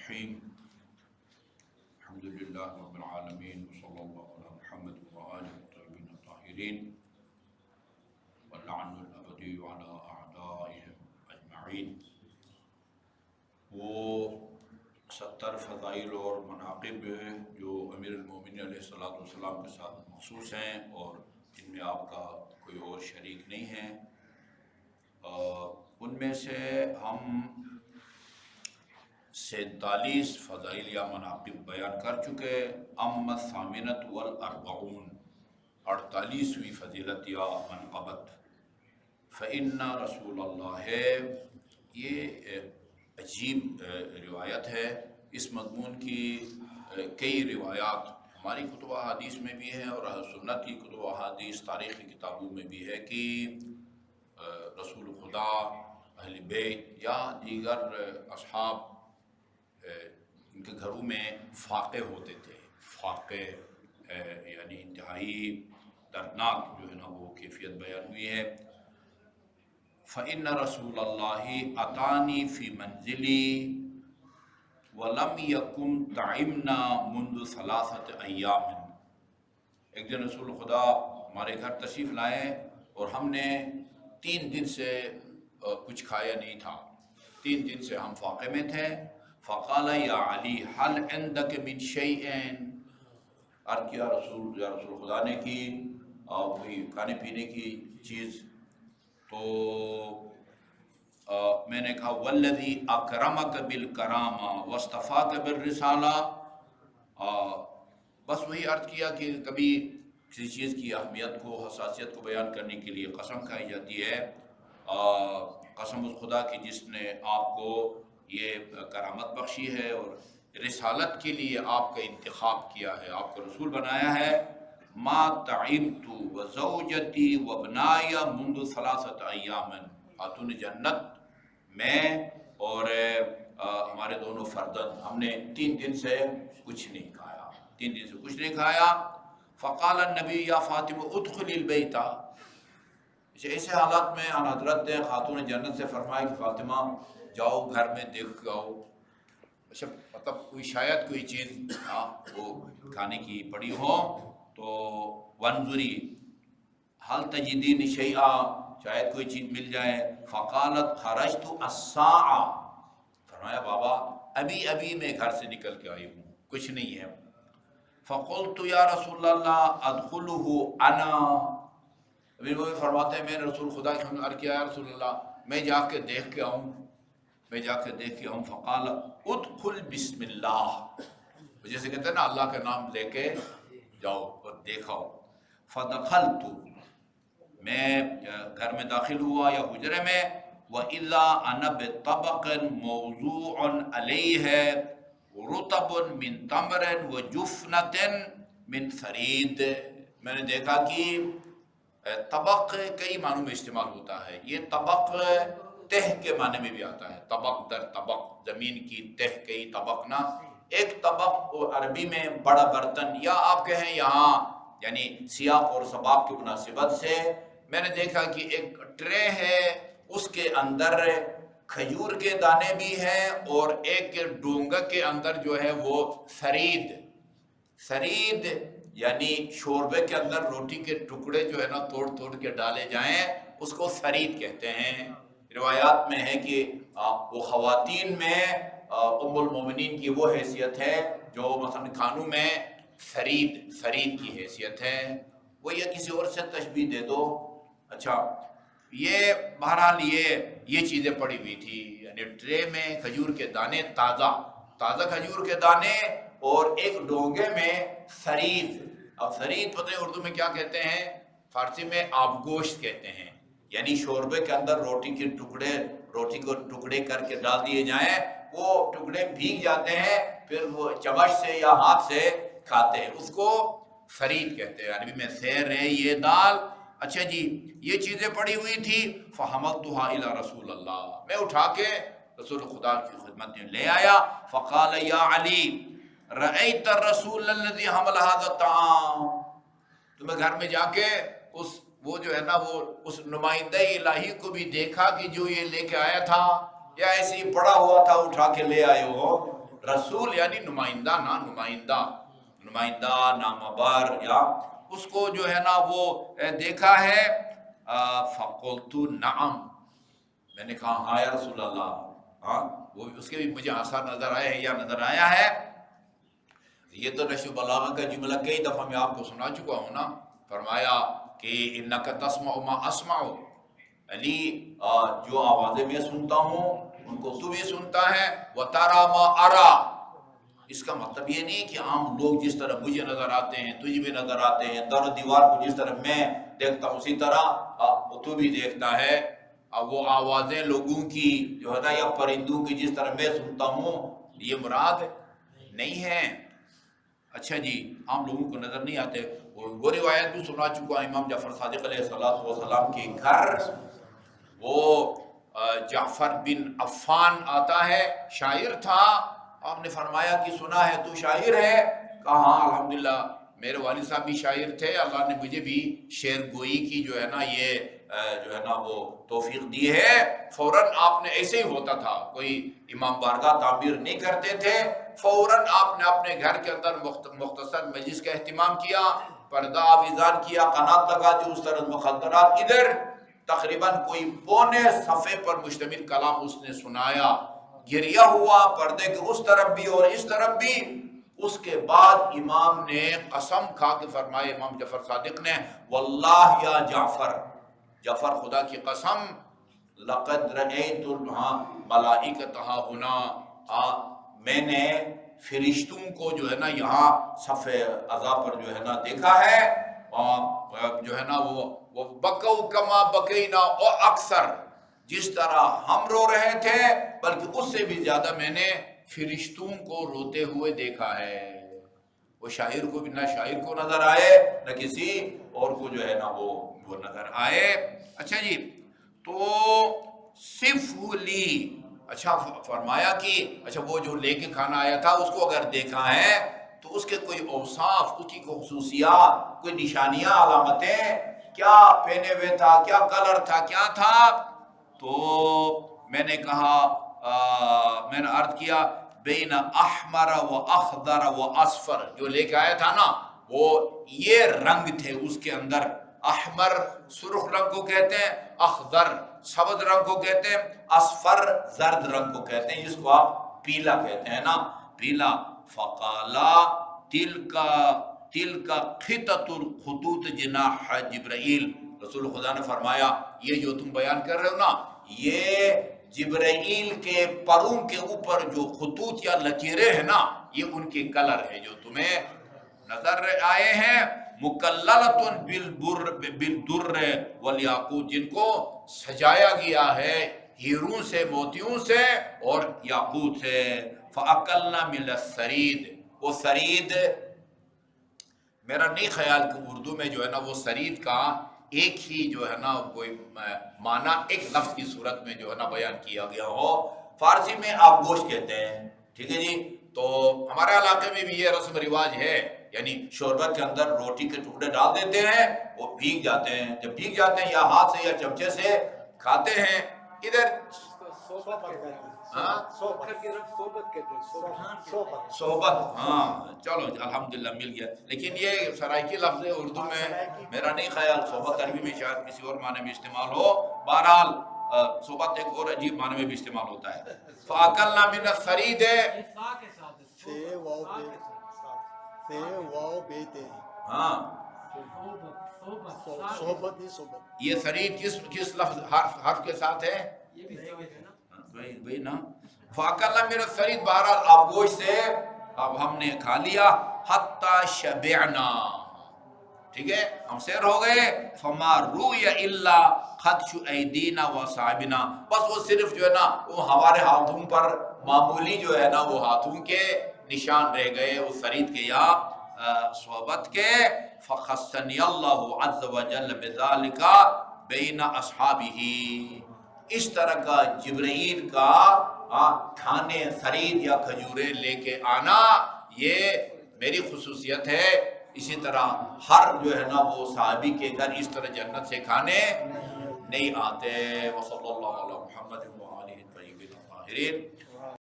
الرحیم الحمدللہ رب العالمین وصلی اللہ علی محمد وآلہ الطیبین الطاہرین واللعن الابدی علی اعدائهم اجمعین۔ وہ 70 فضائل اور مناقب جو امیر المومنین علیہ السلام کے ساتھ مخصوص ہیں اور ان میں آپ کا کوئی اور شریک نہیں ہے، ان میں سے ہم 47 فضائل یا مناقب بیان کر چکے۔ اما الثامنۃ والاربعون، 48ویں فضیلت یا منقبت، فإن رسول اللہ ہے۔ یہ عجیب روایت ہے، اس مضمون کی کئی روایات ہماری کتب احادیث میں بھی ہیں اور اہل سنت کی کتب احادیث تاریخی کتابوں میں بھی ہے کہ رسول خدا، اہل بیت یا دیگر اصحاب ان کے گھروں میں فاقے ہوتے تھے۔ فاقے یعنی انتہائی دردناک جو ہے نا وہ کیفیت بیان ہوئی ہے۔ فإن رسول اللہ اتانی فی منزلی ولم یکن طعمنا منذ 3 ایام۔ ایک دن رسول خدا ہمارے گھر تشریف لائے اور ہم نے 3 دن سے کچھ کھایا نہیں تھا، 3 دن سے ہم فاقے میں تھے۔ فقال یا علی هل عندك من شیء، عرض کیا یا رسول خدا نے کی کوئی کھانے پینے کی چیز، تو میں نے کہا والذی اکرمک بالکرامہ واصطفاک بالرسالہ، بس وہی عرض کیا کہ کبھی کسی چیز کی اہمیت کو، حساسیت کو بیان کرنے کے لیے قسم کھائی جاتی ہے، قسم اس خدا کی جس نے آپ کو یہ کرامت بخشی ہے اور رسالت کے لیے آپ کا انتخاب کیا ہے، آپ کو رسول بنایا ہے۔ ما طعمت وزوجتی وابنائی منذ 3 ایام، خاتون جنت میں اور ہمارے دونوں فردند، ہم نے 3 دن سے کچھ نہیں کھایا، 3 دن سے کچھ نہیں کھایا۔ فقال النبی یا فاطمہ ادخلی البیت، ایسے حالات میں آن حضرت نے خاتون جنت سے فرمایا کہ فاطمہ جاؤ گھر میں دیکھ کے آؤ۔ اچھا، مطلب کوئی شاید کوئی چیز وہ کھانے کی پڑی ہو تو وانظری حل تجدین شیئا، شاید کوئی چیز مل جائے۔ فقالت خرجت الساعہ، فرمایا بابا ابھی ابھی میں گھر سے نکل کے آئی ہوں، کچھ نہیں ہے۔ فقلت یا رسول اللہ ادخلہ انا، ابھی وہ فرماتے ہیں میں نے رسول خدا کے ہم نے کیا یا رسول اللہ میں جا کے دیکھ کے آؤں، میں جا کے دیکھ کے آؤں۔ فقال ادخل بسم اللہ، جیسے کہتے ہیں نا اللہ کا نام لے کے جاؤ اور دیکھاؤ۔ فدخلت، میں گھر میں داخل ہوا یا حجرے میں، وَإِذَا أَنَا بِطَبَقٍ مَوْضُوعٌ عَلَيْهِ رُطَبٌ مِّن تَمْرٍ وَجُفْنَةٍ مِّن ثَرِيدٍ۔ میں نے دیکھا کہ طبق کئی معنوں میں استعمال ہوتا ہے، یہ طبق تہ کے معنی میں بھی آتا ہے، طبق در طبق، زمین کی تہ کئی طبق نا، ایک طبق عربی میں بڑا برتن، یا آپ کہیں یہاں یعنی سیاق اور سباق کی مناسبت سے میں نے دیکھا کہ ایک ٹرے ہے، اس کے اندر کھجور کے دانے بھی ہیں اور ایک ڈونگا کے اندر جو ہے وہ ثرید، ثرید یعنی شوربے کے اندر روٹی کے ٹکڑے جو ہے نا توڑ توڑ کے ڈالے جائیں، اس کو ثرید کہتے ہیں۔ روایات میں ہے کہ وہ خواتین میں ام المومنین کی وہ حیثیت ہے جو مثلا کھانوں میں ثرید کی حیثیت ہے، وہ یہ کسی اور سے تشبیہ دے دو۔ اچھا، یہ بہرحال یہ چیزیں پڑی ہوئی تھی، یعنی ٹرے میں کھجور کے دانے، تازہ کھجور کے دانے اور ایک ڈونگے میں ثرید۔ اب ثرید پتہ ہے اردو میں کیا کہتے ہیں، فارسی میں آب گوشت کہتے ہیں، یعنی شوربے کے اندر روٹی کو ٹکڑے کر کے ڈال دیے جائیں، وہ ٹکڑے بھیگ جاتے ہیں، پھر وہ چمچ سے یا ہاتھ سے کھاتے ہیں، اس کو ثرید کہتے ہیں، عربی میں سیر ہے یہ دال۔ اچھا جی، یہ چیزیں پڑی ہوئی تھی۔ فحملتها الى رسول اللہ، میں اٹھا کے رسول خدا کی خدمت میں لے آیا۔ فقال یا علی رأیت الرسول الذي حمل هذا الطعام، تو میں گھر میں جا کے وہ جو ہے نا وہ اس نمائندہ الہی کو بھی دیکھا کہ جو یہ لے کے آیا تھا، یا ایسے ہی پڑا ہوا تھا اٹھا کے لے آئے ہو۔ رسول یعنی نمائندہ نا، نمائندہ نامبر، یا اس کو جو ہے نا وہ دیکھا ہے، فقلت نعم، میں نے کہا ہاں یا رسول اللہ، ہاں وہ اس کے بھی مجھے آثار نظر آئے ہیں یا نظر آیا ہے۔ یہ تو نشو بلاغہ کا جملہ کئی دفعہ میں آپ کو سنا چکا ہوں نا۔ فرمایا کہ انک تسمع ما اسمع، علی جو آوازیں میں سنتا ہوں ان کو تو بھی سنتا ہے، وترى ما ارى، اس کا مطلب یہ نہیں کہ عام لوگ جس طرح مجھے نظر آتے ہیں تجھے بھی نظر آتے ہیں، در دیوار کو جس طرح میں دیکھتا ہوں اسی طرح تو بھی دیکھتا ہے۔ وہ آوازیں لوگوں کی جو ہے نا یا پرندوں کی جس طرح میں سنتا ہوں، یہ مراد نہیں ہے۔ اچھا جی، عام لوگوں کو نظر نہیں آتے۔ وہ روایت بھی سنا چکا امام جعفر صادق علیہ السلام کے گھر وہ جعفر بن عفان آتا ہے، شاعر تھا۔ آپ نے فرمایا کہ سنا ہے تو شاعر ہے؟ کہا ہاں الحمدللہ، میرے والد صاحب بھی شاعر تھے، اللہ نے مجھے بھی شعر گوئی کی جو ہے نا یہ جو ہے نا وہ توفیق دی ہے۔ فوراً آپ نے ایسے ہی ہوتا تھا، کوئی امام بارگاہ تعبیر نہیں کرتے تھے، فوراً آپ نے اپنے گھر کے اندر مختصر مجلس کا اہتمام کیا، پردہ آویزان کیا، قنات لگا دی، اس طرح مخدرات ادھر، تقریباً کوئی پونے صفحے پر مشتمل کلام اس نے سنایا، گریہ ہوا پردے کے اس طرف بھی اور اس طرف بھی۔ اس کے بعد امام نے قسم کھا کے فرمائے، امام جعفر صادق نے، واللہ یا جعفر، جعفر خدا کی قسم، لقد رأیت ملائکۃ ہنا، میں نے فرشتوں کو جو ہے نا یہاں صف عزا پر جو ہے نا دیکھا ہے، اور جو ہے نا وہ بکو کما بکینا اور اکثر، جس طرح ہم رو رہے تھے بلکہ اس سے بھی زیادہ میں نے فرشتوں کو روتے ہوئے دیکھا ہے۔ وہ شاعر کو بھی نہ شاعر کو نظر آئے نہ کسی اور کو جو ہے نا وہ نظر آئے۔ اچھا جی، تو صف لی، اچھا فرمایا کہ اچھا وہ جو لے کے کھانا آیا تھا اس کو اگر دیکھا ہے تو اس کے کوئی اوصاف، اس کی کوئی خصوصیات، کوئی نشانیاں، علامتیں، کیا پہنے ہوئے تھا، کیا کلر تھا، کیا تھا؟ تو میں نے کہا میں نے عرض کیا بین احمر و اخضر و اصفر، جو لے کے آیا تھا نا وہ یہ رنگ تھے اس کے اندر، احمر سرخ رنگ کو کہتے ہیں، اخضر سبز رنگ کو کہتے ہیں، اصفر زرد رنگ کو کہتے ہیں، جس کو آپ پیلا کہتے ہیں نا، پیلا۔ فقالا تلک خطۃ الخطوط جناح جبرائیل، رسول خدا نے فرمایا یہ جو تم بیان کر رہے ہو نا، یہ جبرائیل کے پروں کے اوپر جو خطوط یا لکیریں ہیں نا، یہ ان کے کلر ہیں جو تمہیں نظر آئے ہیں، مکللۃ بالدر والیاقوت، جن کو سجایا گیا ہے ہیروں سے، موتیوں سے اور یاقوت سے۔ فَأَكَلْنَا مِنَ السَّرِيدِ، وہ سرید، میرا نہیں خیال کہ اردو میں جو ہے نا وہ سرید کا ایک ہی جو ہے نا کوئی معنی ایک لفظ کی صورت میں جو ہے نا بیان کیا گیا ہو۔ فارسی میں آپ گوشت کہتے ہیں، ٹھیک ہے جی، تو ہمارے علاقے میں بھی یہ رسم رواج ہے، یعنی شوربہ کے اندر روٹی کے ٹکڑے ڈال دیتے ہیں، وہ بھیگ جاتے ہیں، جب بھیگ جاتے ہیں یا ہاتھ سے یا چمچے سے کھاتے ہیں۔ ادھر صحبت، ہاں چلو الحمدللہ مل گیا، لیکن یہ سرائکی لفظ اردو میں میرا نہیں خیال، صحبت عربی میں شاید کسی اور معنی میں استعمال ہو، بہرحال صحبت ایک اور عجیب معنی میں بھی استعمال ہوتا ہے۔ فَأَكَلْنَا مِنَ السَّرِيدِ، ہاں یہ سرید کس لفظ حرف کے ساتھ ہے؟ وہی نا، فَأَكَلْنَا مِنَ السَّرِيدِ، بہرحال آپ گوشت سے اب ہم نے کھا لیا، حَتَّى شَبِعْنَا، ٹھیک ہے ہم سیر ہو گئے، فَمَا رُوِيَ إِلَّا خَدْشُ أَيْدِينَا وَأَصَابِعِنَا، بس وہ صرف جو ہے نا وہ ہمارے ہاتھوں پر معمولی جو ہے نا وہ ہاتھوں کے نشان رہ گئے اس سرید کے یا صحبت کے۔ فَخَصَّنِيَ اللَّهُ عَزَّ وَجَلَّ بِذَلِكَ بَيْنَ أَصْحَابِهِ، اس طرح کا جبرائیل کا کھانے سرید یا کھجورے لے کے آنا یہ میری خصوصیت ہے، اسی طرح ہر جو ہے نا وہ صحابی کے گھر اس طرح جنت سے کھانے نہیں آتے۔ وصلی اللہ علی محمد وآلہ الطیبین الطاہرین۔